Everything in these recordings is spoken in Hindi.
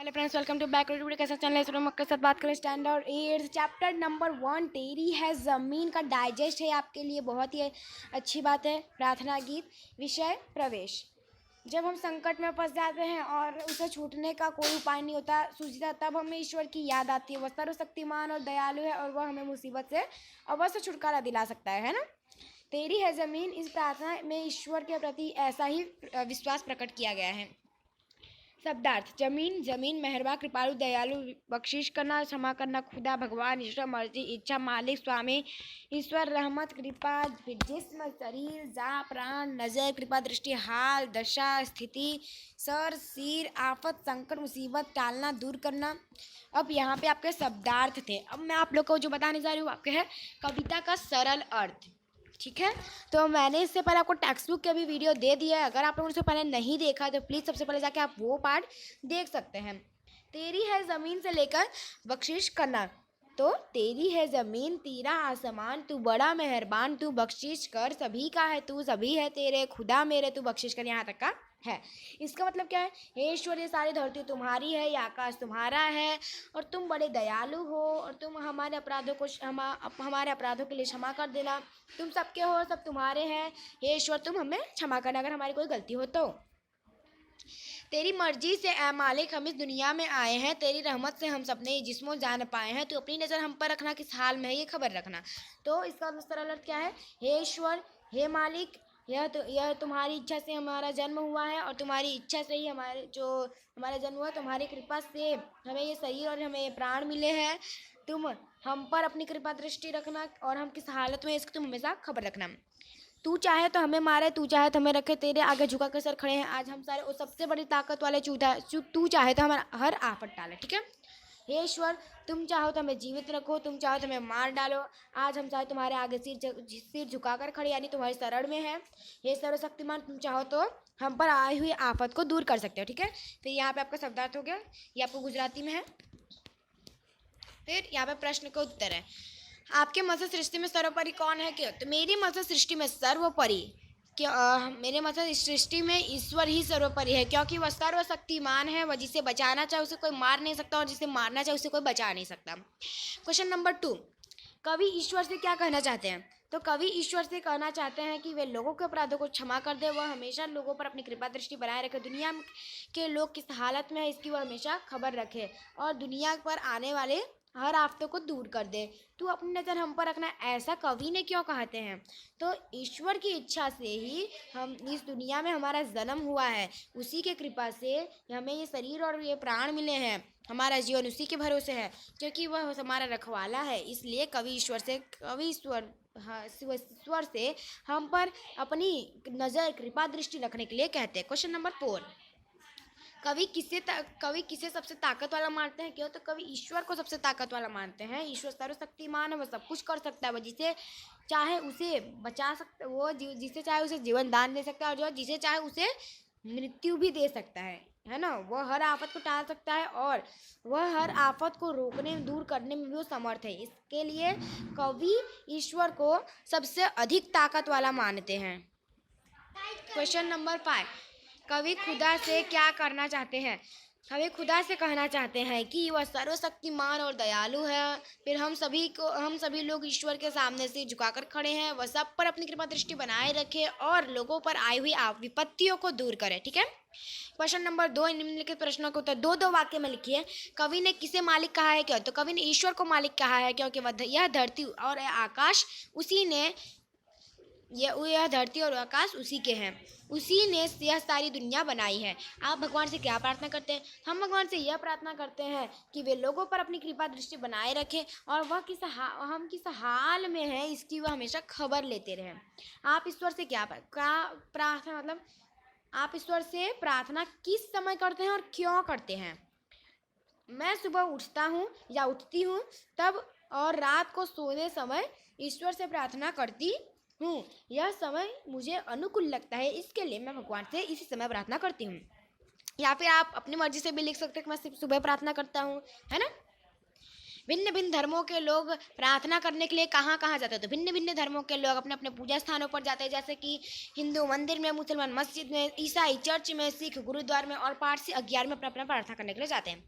Hello friends, welcome to back video. कैसा चैनल है? सुरम के साथ बात करें स्टैंडर्ड 8 चैप्टर नंबर 1 तेरी है ज़मीन का डाइजेस्ट है आपके लिए। बहुत ही अच्छी बात है। प्रार्थना गीत, विषय प्रवेश। जब हम संकट में फंस जाते हैं और उसे छूटने का कोई उपाय नहीं होता सूझता, तब हमें ईश्वर की याद आती है। वह सर्वशक्तिमान और दयालु है और वह हमें मुसीबत से अवश्य छुटकारा दिला सकता है ना। तेरी है ज़मीन, इस प्रार्थना में ईश्वर के प्रति ऐसा ही विश्वास प्रकट किया गया है। शब्दार्थ: जमीन, जमीन मेहरबा, कृपालु, दयालु, बख्शिश करना, क्षमा करना, खुदा, भगवान, ईश्वर, मर्जी, इच्छा, मालिक, स्वामी, ईश्वर, रहमत, कृपा, जिस्म, शरीर, जा, प्राण, नजर, कृपा दृष्टि, हाल, दशा, स्थिति, सर, सिर, आफत, संकट, मुसीबत, टालना, दूर करना। अब यहाँ पे आपके शब्दार्थ थे। अब मैं आप लोग को जो बताने जा रही हूँ आपके है कविता का सरल अर्थ। ठीक है, तो मैंने इससे पहले आपको टेक्स्ट बुक के भी वीडियो दे दिया है। अगर आप लोगों ने इससे पहले नहीं देखा तो प्लीज़ सबसे पहले जाके आप वो पार्ट देख सकते हैं। तेरी है ज़मीन से लेकर बख्शिश करना। तो तेरी है ज़मीन, तेरा आसमान, तू बड़ा मेहरबान, तू बख्शिश कर, सभी का है तू, सभी है तेरे, खुदा मेरे तू बख्शिश कर, यहाँ तक का है। इसका मतलब क्या है? हे ईश्वर, ये सारी धरती तुम्हारी है, ये आकाश तुम्हारा है और तुम बड़े दयालु हो और तुम हमारे अपराधों को हमारे अपराधों के लिए क्षमा कर देना। तुम सबके हो, सब तुम्हारे हैं। हे ईश्वर, तुम हमें क्षमा करना अगर हमारी कोई गलती हो तो। तेरी मर्जी से ऐ मालिक हम इस दुनिया में आए हैं, तेरी रहमत से हम सपने जिस्मों जान पाए हैं। तू अपनी नज़र हम पर रखना, किस हाल में है ये खबर रखना। तो इसका सरल अर्थ क्या है? हे ईश्वर, हे मालिक, यह तुम्हारी इच्छा से हमारा जन्म हुआ है और तुम्हारी इच्छा से ही हमारा जन्म हुआ। तुम्हारी कृपा से हमें ये शरीर और हमें ये प्राण मिले हैं। तुम हम पर अपनी कृपा दृष्टि रखना और हम किस हालत में हैं इसकी तुम हमेशा खबर रखना। तू चाहे तो हमें मारे, तू चाहे तो हमें रखे, तेरे आगे झुका कर सर खड़े हैं आज हम सारे। वो सबसे बड़ी ताकत वाले तू चाहे तो हमारा हर आफत टाले। ठीक है, हे ईश्वर, तुम चाहो तो हमें जीवित रखो, तुम चाहो तो हमें मार डालो। आज हम चाहे तुम्हारे आगे सिर झुकाकर खड़े, यानी तुम्हारी शरण में है। हे सर्वशक्तिमान, तुम चाहो तो हम पर आई हुई आफत को दूर कर सकते हो। ठीक है, फिर यहाँ पे आपका शब्दार्थ हो गया, ये आपको गुजराती में है। फिर यहाँ पे प्रश्न का उत्तर है, आपके मत से सृष्टि में सर्वोपरि कौन है? क्यों? तो मेरी मत से सृष्टि में सर्वोपरि मेरे मत से सृष्टि में ईश्वर ही सर्वोपरि है, क्योंकि वह सर्वशक्तिमान है। वह जिसे बचाना चाहे उसे कोई मार नहीं सकता और जिसे मारना चाहे उसे कोई बचा नहीं सकता। क्वेश्चन नंबर 2, कवि ईश्वर से क्या कहना चाहते हैं? तो कवि ईश्वर से कहना चाहते हैं कि वे लोगों के अपराधों को क्षमा कर दे, वह हमेशा लोगों पर अपनी कृपा दृष्टि बनाए रखे, दुनिया के लोग किस हालत में है इसकी वह हमेशा खबर रखे और दुनिया पर आने वाले हर आफतों को दूर कर दे। तू अपनी नज़र हम पर रखना, ऐसा कवि ने क्यों कहते हैं? तो ईश्वर की इच्छा से ही हम इस दुनिया में हमारा जन्म हुआ है, उसी के कृपा से हमें ये शरीर और ये प्राण मिले हैं। हमारा जीवन उसी के भरोसे है, क्योंकि वह हमारा रखवाला है। इसलिए कवि ईश्वर से हम पर अपनी नज़र कृपा दृष्टि रखने के लिए कहते हैं। क्वेश्चन नंबर 4, कवि किसे सबसे ताकत वाला मानते हैं? क्यों? तो कवि ईश्वर को सबसे ताकत वाला मानते हैं। ईश्वर सर्वशक्तिमान है, वह सब कुछ कर सकता है, वह जिसे चाहे उसे बचा सकता, जिसे चाहे उसे जीवन दान दे सकता है और जो जिसे चाहे उसे मृत्यु भी दे सकता है ना। वह हर आफत को टाल सकता है और वह हर आफत को रोकने दूर करने में भी वो समर्थ है। इसके लिए कवि ईश्वर को सबसे अधिक ताकत वाला मानते हैं। क्वेश्चन नंबर 5, कवि खुदा से क्या करना चाहते हैं? कवि खुदा से कहना चाहते हैं कि वह सर्वशक्तिमान और दयालु है। फिर हम सभी लोग ईश्वर के सामने से झुकाकर खड़े हैं। वह सब पर अपनी कृपा दृष्टि बनाए रखे और लोगों पर आई हुई विपत्तियों को दूर करे। ठीक है, क्वेश्चन नंबर 2, निम्नलिखित प्रश्नों के उत्तर दो वाक्य में लिखिए। कवि ने किसे मालिक कहा है? क्यों? तो कवि ने ईश्वर को मालिक कहा है, क्योंकि यह धरती और आकाश उसी ने यह धरती और आकाश उसी के हैं, उसी ने यह सारी दुनिया बनाई है। आप भगवान से क्या प्रार्थना करते हैं? हम भगवान से यह प्रार्थना करते हैं कि वे लोगों पर अपनी कृपा दृष्टि बनाए रखें और हम किस हाल में हैं इसकी वह हमेशा खबर लेते रहें। आप ईश्वर से क्या प्रार्थना मतलब आप ईश्वर से प्रार्थना किस समय करते हैं और क्यों करते हैं? मैं सुबह उठता हूँ या उठती हूँ तब और रात को सोने समय ईश्वर से प्रार्थना करती हूँ। यह समय मुझे अनुकूल लगता है, इसके लिए मैं भगवान से इसी समय प्रार्थना करती हूँ। या फिर आप अपनी मर्जी से भी लिख सकते हैं कि मैं सिर्फ सुबह प्रार्थना करता हूँ, है ना। भिन्न भिन्न धर्मों के लोग प्रार्थना करने के लिए कहाँ कहाँ जाते हैं? तो भिन्न भिन्न धर्मों के लोग अपने अपने पूजा स्थानों पर जाते हैं, जैसे कि हिंदू मंदिर में, मुसलमान मस्जिद में, ईसाई चर्च में, सिख गुरुद्वार में और पारसी अज्ञार में अपना अपना प्रार्थना करने के लिए जाते हैं।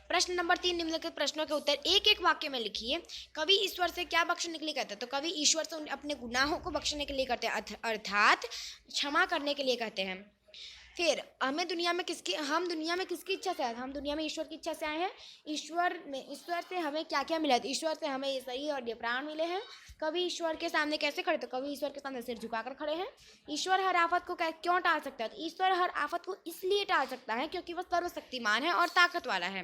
प्रश्न नंबर 3, निम्नलिखित प्रश्नों के उत्तर एक एक वाक्य में लिखिए। कवि ईश्वर से क्या बख्शने के लिए कहते हैं? तो कवि ईश्वर से अपने गुनाहों को बख्शने के लिए करते हैं, अर्थात क्षमा करने के लिए कहते हैं। फिर हम दुनिया में किसकी इच्छा से आए? हम दुनिया में ईश्वर की इच्छा से आए हैं। ईश्वर से हमें क्या क्या मिला? तो ईश्वर से हमें ये शरीर और ये प्राण मिले हैं। कभी ईश्वर के सामने कैसे खड़े? तो कभी ईश्वर के सामने सिर झुकाकर खड़े हैं। ईश्वर हर आफत को क्यों टाल सकता है? तो ईश्वर हर आफत को इसलिए टाल सकता है क्योंकि वह सर्वशक्तिमान है और ताकत वाला है।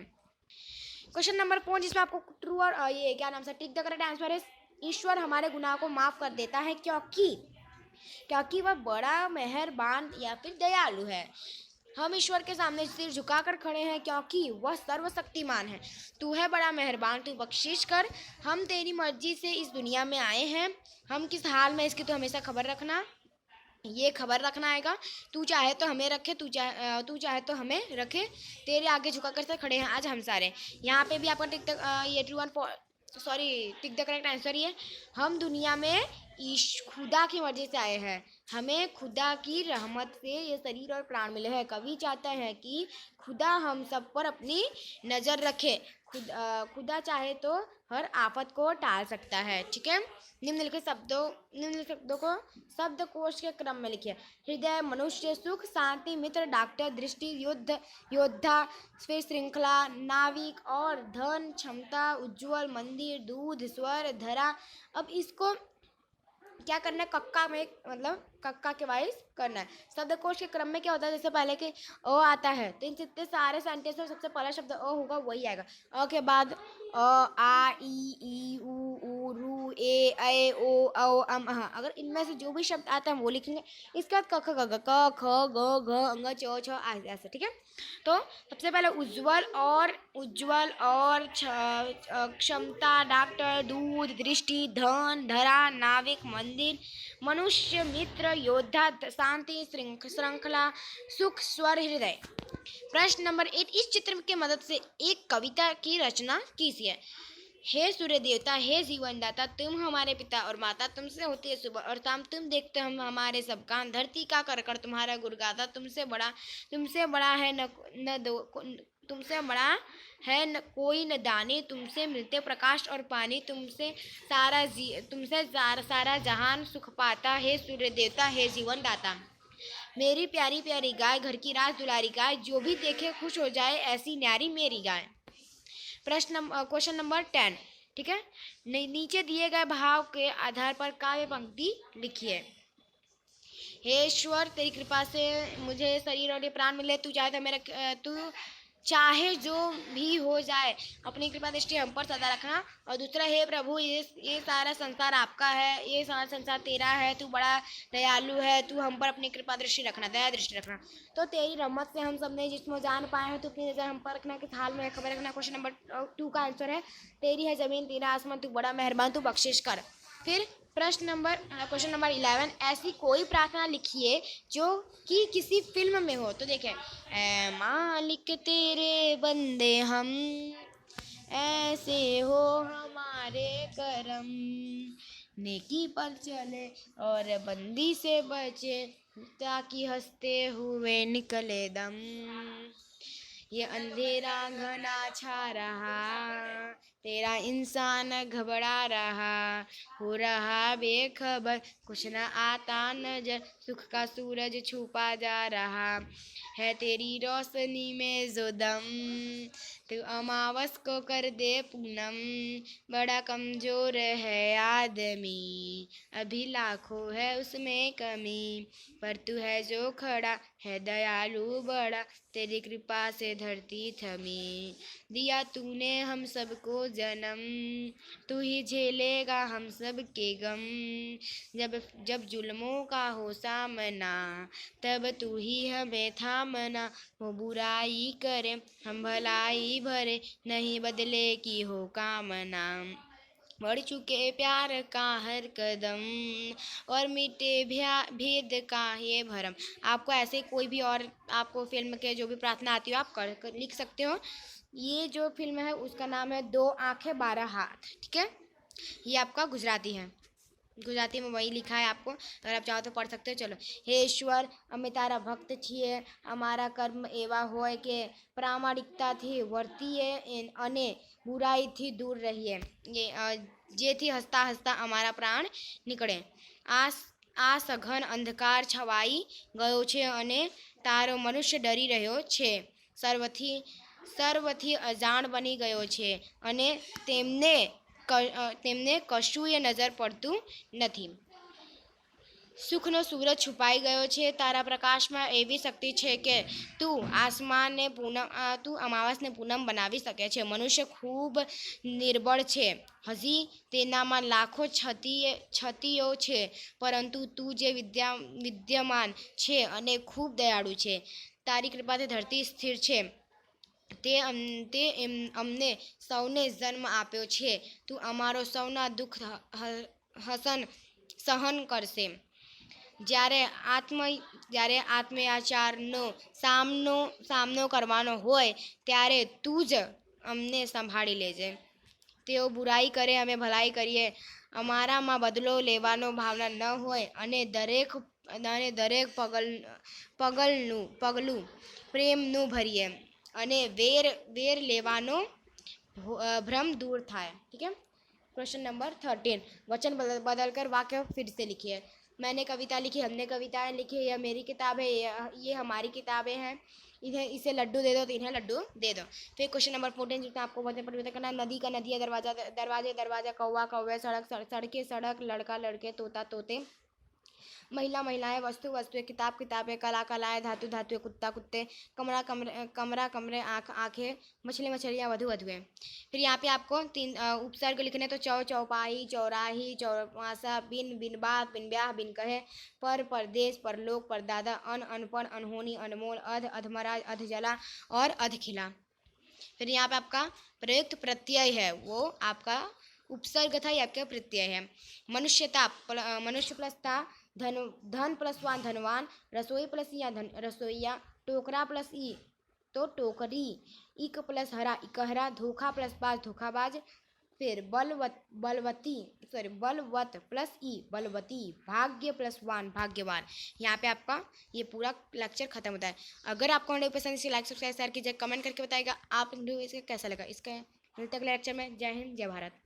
क्वेश्चन नंबर 4, जिसमें आपको ट्रू और ये क्या नाम से टिक द करेक्ट आंसर है। ईश्वर हमारे गुनाह को माफ कर देता है क्योंकि वह बड़ा मेहरबान या फिर दयालु है। हम ईश्वर के सामने सिर झुकाकर खड़े हैं क्योंकि वह सर्वशक्तिमान है। तू है बड़ा मेहरबान, तू बख्शिश कर। हम तेरी मर्जी से इस दुनिया में आए हैं। हम किस हाल में इसकी तो हमेशा खबर रखना आएगा। तू चाहे तो हमें रखे, तू चाहे तो हमें रखे। तेरे आगे झुकाकर से खड़े हैं आज हम सारे। यहाँ पे भी आपका टिक द करेक्ट आंसर ये। हम दुनिया में खुदा की मर्जी से आए हैं। हमें खुदा की रहमत से ये शरीर और प्राण मिले हैं। कवि चाहता है कि खुदा हम सब पर अपनी नज़र रखे। खुदा चाहे तो हर आफत को टाल सकता है। ठीक है, निम्नलिखित शब्दों को शब्दकोश के क्रम में लिखिए। हृदय, मनुष्य, सुख, शांति, मित्र, डॉक्टर, दृष्टि, योद्धा, फिर श्रृंखला, नाविक और धन, क्षमता, उज्ज्वल, मंदिर, दूध, स्वर, धरा। अब इसको क्या करना है? कक्का में मतलब कक्का के वाइज करना है। शब्दकोश के क्रम में क्या होता है? जैसे पहले के अ आता है तो इन जितने सारे सेंटेंस में सबसे पहला शब्द अ होगा वही आएगा। अ के बाद अ, आ, ई, ऊ, रू, ए, ऐ, ओ, औ, अम, अह। अगर इनमें से जो भी शब्द आता है वो लिखेंगे। इसके बाद क, ख, ग, क, ख, ग, घ, अंग, च, छ, ऐसे। ठीक है, तो सबसे पहले उज्ज्वल और क्षमता, डॉक्टर, दूध, दृष्टि, धन, धरा, नाविक, मंदिर, मनुष्य, मित्र, योद्धा, शांति, श्रृंखला, सुख, स्वर, हृदय। प्रश्न नंबर 8, इस चित्र की मदद से एक कविता की रचना कीजिए। हे सूर्य देवता, हे जीवन दाता, तुम हमारे पिता और माता, तुमसे होती है सुबह और शाम, तुम देखते हम हमारे सब काम। धरती का कर तुम्हारा गुण गाता, तुमसे बड़ा है तुमसे बड़ा है न कोई न दानी। तुमसे मिलते प्रकाश और पानी, तुमसे सारा जहान सुख पाता। हे सूर्य देवता, हे जीवन दाता। मेरी प्यारी प्यारी गाय, घर की राज दुलारी गाय, जो भी देखे खुश हो जाए, ऐसी न्यारी मेरी गाय। Question number 10। ठीक है, नीचे दिए गए भाव के आधार पर काव्य पंक्ति लिखिए। हे ईश्वर, तेरी कृपा से मुझे शरीर और ये प्राण मिले। तू चाहे जो भी हो जाए, अपनी कृपा दृष्टि हम पर सदा रखना। और दूसरा, हे प्रभु, ये सारा संसार आपका है, ये सारा संसार तेरा है। तू बड़ा दयालु है, तू हम पर अपनी कृपा दृष्टि रखना, दया दृष्टि रखना। तो तेरी रहमत से हम सब ने जिसमें जान पाए हैं, तो अपनी नज़र हम पर रखना, किस हाल में खबर रखना। क्वेश्चन नंबर 2 का आंसर है, तेरी है जमीन तेरा आसमान, तू बड़ा मेहरबान, तू बख्शिश कर। फिर क्वेश्चन नंबर 11, ऐसी कोई प्रार्थना लिखिए जो कि किसी फिल्म में हो। तो देखें, ऐ मालिक तेरे बंदे हम, ऐसे हो हमारे करम, नेकी पर चले और बंदी से बचे, ताकि हंसते हुए निकले दम। ये अंधेरा घना छा रहा, तेरा इंसान घबरा रहा, हो रहा बेखबर, कुछ न आता नजर, सुख का सूरज छुपा जा रहा है तेरी रोशनी में जो दम। तू अमावस को कर दे पूनम, बड़ा कमजोर है आदमी, अभी लाखों है उसमें कमी, पर तू है जो खड़ा है दयालु बड़ा, तेरी कृपा से धरती थमी। दिया तूने हम सबको जन्म, तू ही झेलेगा हम सब के गम, जब जुल्मों का हो सामना, तब तू ही हमें थामना। वो बुराई करे हम भलाई भरे, नहीं बदले की हो कामना, बढ़ चुके प्यार का हर कदम, और मिटे भेद का ये भरम। आपको ऐसे कोई भी और आपको फिल्म के जो भी प्रार्थना आती हो आप कर लिख सकते हो। ये जो फिल्म है उसका नाम है 2 आंखें 12 हाथ, ठीक है। ये आपका गुजराती है, गुजराती में वही लिखा है आपको, अगर आप चाहो तो पढ़ सकते हो। चलो। हे ईश्वर, અમે તારા ભક્ત છીએ, અમારા કર્મ એવા હોય કે પ્રામાણિકતાથી વર્તીએ અને બુરાઈથી દૂર રહીએ, જેથી હસતા હસતા અમારા પ્રાણ નીકળે। આ આ સઘન અંધકાર છવાઈ ગયો છે અને તારો મનુષ્ય ડરી રહ્યો છે, સર્વથી અજાણ બની ગયો છે અને તેમને કશુંય નજર પડતું નથી। સુખનો સૂરજ છુપાઈ ગયો છે, તારા પ્રકાશમાં એવી શક્તિ છે કે તું અમાવાસને પૂનમ બનાવી શકે છે। મનુષ્ય ખૂબ નિર્બળ છે, હજી તેનામાં લાખો છતીઓ છે, પરંતુ તું જે વિદ્યમાન છે અને ખૂબ દયાળુ છે, તારી કૃપાથી ધરતી સ્થિર છે। તે અમને સૌને જન્મ આપ્યો છે, તું અમારો સૌના દુઃખ સહન કરશે। જ્યારે આત્મયાચારનો સામનો કરવાનો હોય ત્યારે તું જ અમને સંભાળી લેજે। તેઓ બુરાઈ કરે અમે ભલાઈ કરીએ, અમારામાં બદલો લેવાનો ભાવના ન હોય અને દરેક પગલું પ્રેમનું ભરીએ અને વેર લેવાનો भ्रम दूर થાય, ठीक है। क्वेश्चन नंबर 13, वचन बदलकर वाक्य फिर से लिखिए। मैंने कविता लिखी, हमने कविताएं लिखी, यह मेरी किताब है, ये हमारी किताबें हैं, इसे लड्डू दे दो तो इन्हें लड्डू दे दो। फिर क्वेश्चन नंबर 14 जिसमें आपको वचन परिवर्तन करना है। नदी का नदिया, दरवाजे कौवा कौवे, सड़के सड़क, लड़का लड़के, तोता तोते, महिला महिलाएं, वस्तु वस्तुएं, किताब किताबें, कला कलाएं, धातु धातुएं, कुत्ता कुत्ते, कमरा कमरे, आंखें, मछली मछलियाँ, वधु वधुएं। फिर यहाँ पे आपको 3 उपसर्ग लिखने, तो चौपाई, चौराही, चौपासा, बिन बात, बिन ब्याह, बिन कहे, परदेश, परलोक, परदादा, अनपढ़, अनहोनी, अनमोल, अधमरा, अधजला और अधखिला। फिर यहाँ पे आपका प्रयुक्त प्रत्यय है, वो आपका उपसर्ग था, ये आपका प्रत्यय है। मनुष्य प्लस था, धन प्लस वान धनवान, रसोई प्लस या रसोईया, टोकरा प्लस ई तो टोकरी, इक प्लस हरा इकहरा, धोखा प्लस बाज धोखाबाज। फिर बलवत प्लस ई बलवती, भाग्य प्लस वान भाग्यवान। यहाँ पे आपका ये पूरा लेक्चर खत्म होता है। अगर आपको वीडियो पसंद है इसे लाइक सब्सक्राइब शेयर कीजिए, कमेंट करके बताइएगा आप वीडियो इसका कैसा लगा। इसका मिलते अगले लेक्चर में। जय हिंद, जय भारत।